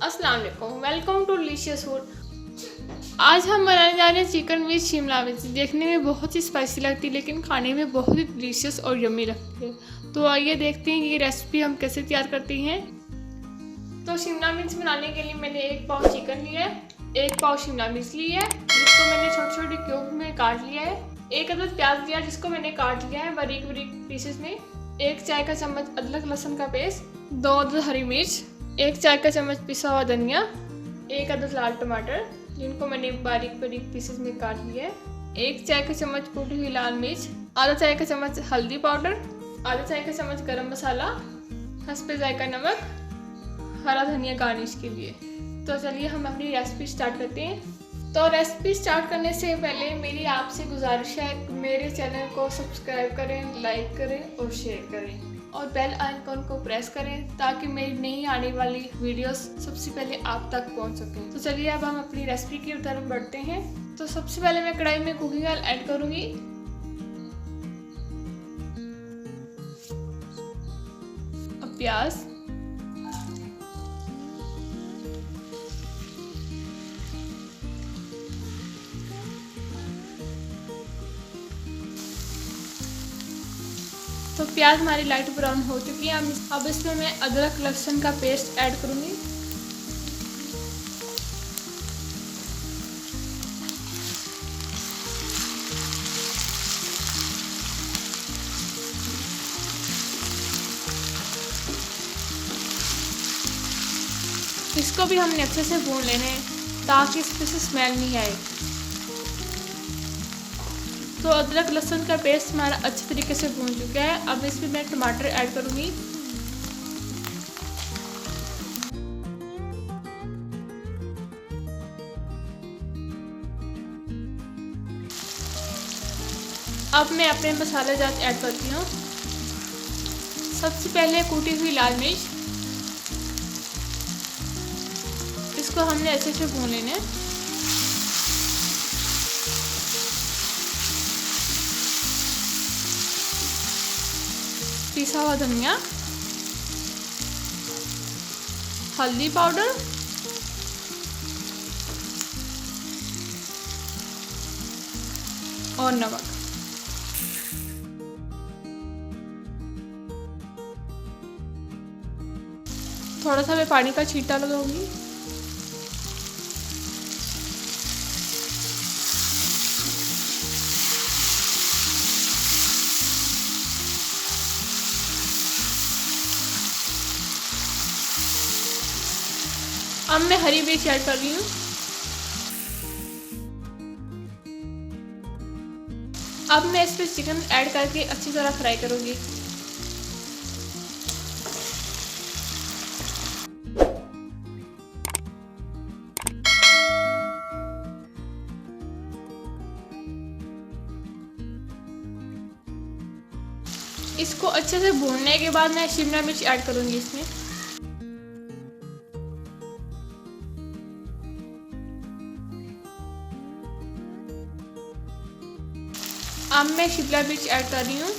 अस्सलाम वालेकुम, welcome to delicious food. आज हम बनाने जा रहे हैं चिकन विद शिमला मिर्च। देखने में बहुत ही स्पाइसी लगती है लेकिन खाने में बहुत ही डिलीशियस और यम्मी लगती है। तो आइए देखते हैं ये रेसिपी हम कैसे तैयार करती हैं। तो शिमला मिर्च बनाने के लिए मैंने 1 पाव चिकन लिया है, 1 पाव शिमला मिर्च ली है जिसको मैंने छोटे छोटे क्यूब में काट लिया है, 1 अदद प्याज लिया जिसको मैंने काट लिया है बारीक बारीक पीसेस में, 1 चाय का चम्मच अदरक लहसुन का पेस्ट, 2 अदद हरी मिर्च, 1 चाय का चम्मच पिसा हुआ धनिया, 1 अदद लाल टमाटर जिनको मैंने बारीक बारीक पीसेस में काट लिया है, 1 चाय का चम्मच कूटी हुई लाल मिर्च, आधा चाय का चम्मच हल्दी पाउडर, आधा चाय का चम्मच गरम मसाला, हस्बे जायका नमक, हरा धनिया गार्निश के लिए। तो चलिए हम अपनी रेसिपी स्टार्ट करते हैं। तो रेसिपी स्टार्ट करने से पहले मेरी आपसे गुजारिश है मेरे चैनल को सब्सक्राइब करें, लाइक करें और शेयर करें और बेल आइकन को प्रेस करें ताकि मेरी नई आने वाली वीडियोस सबसे पहले आप तक पहुंच सकें। तो चलिए अब हम अपनी रेसिपी की तरफ बढ़ते हैं। तो सबसे पहले मैं कढ़ाई में कुकिंग ऑयल ऐड करूंगी। अब प्याज, तो प्याज हमारी लाइट ब्राउन हो चुकी है। अब इसमें मैं अदरक लहसुन का पेस्ट ऐड करूंगी। इसको भी हमने अच्छे से भून लेना है ताकि इसमें से स्मेल नहीं आए। तो अदरक लहसुन का पेस्ट हमारा अच्छे तरीके से भून चुका है। अब इसमें मैं टमाटर ऐड करूंगी। अब मैं अपने मसाले जात ऐड करती हूँ। सबसे पहले कूटी हुई लाल मिर्च, इसको हमने अच्छे से भून लेना है। पिसा हुआ धनिया, हल्दी पाउडर, और नमक। थोड़ा सा मैं पानी का छींटा लगाऊंगी। अब मैं हरी मिर्च ऐड कर रही हूँ। अब मैं इस पर चिकन ऐड करके अच्छी तरह फ्राई करूँगी। इसको अच्छे से भूनने के बाद मैं शिमला मिर्च ऐड करूँगी इसमें। अब मैं शिमला मिर्च ऐड कर रही हूँ।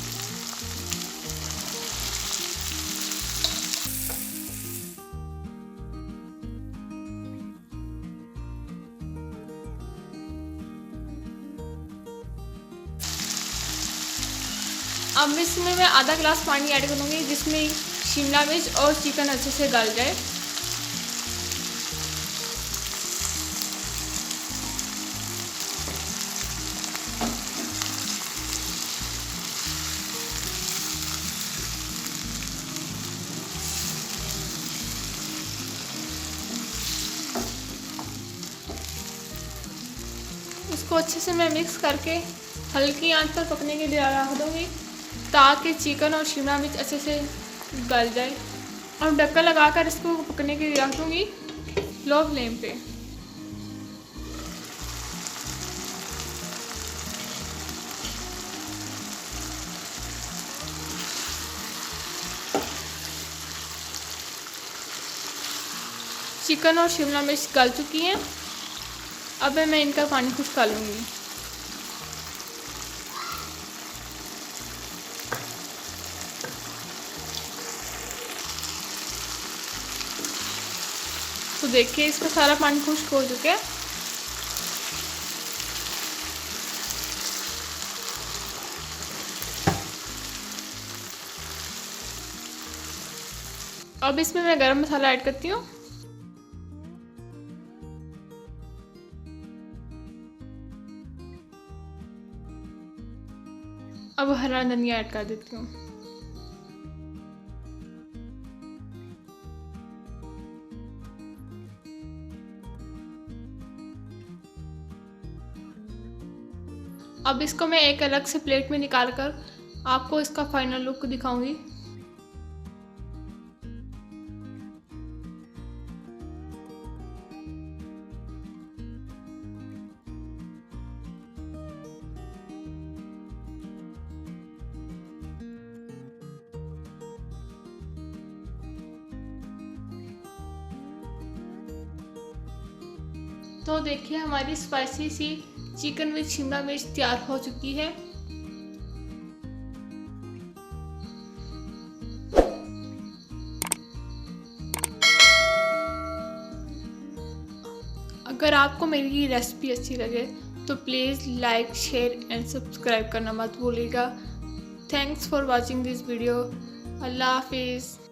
अब इसमें मैं आधा गिलास पानी ऐड करूँगी जिसमें शिमला मिर्च और चिकन अच्छे से गल जाए। इसको अच्छे से मैं मिक्स करके हल्की आंच पर पकने के लिए रख दूँगी ताकि चिकन और शिमला मिर्च अच्छे से गल जाए। और ढक्कन लगाकर इसको पकने के लिए रख दूँगी लो फ्लेम पे। चिकन और शिमला मिर्च गल चुकी हैं। अब मैं इनका पानी खुश कर लूँगी। तो देखिए इसका सारा पानी खुश्क हो चुका है। अब इसमें मैं गरम मसाला ऐड करती हूँ। अब हरा धनिया ऐड कर देती हूँ। अब इसको मैं एक अलग से प्लेट में निकाल कर आपको इसका फाइनल लुक दिखाऊंगी। तो देखिए हमारी स्पाइसी सी चिकन विद शिमला मिर्च तैयार हो चुकी है। अगर आपको मेरी ये रेसिपी अच्छी लगे तो please like share and subscribe करना मत भूलिएगा। Thanks for watching this video. अल्लाह हाफिज़।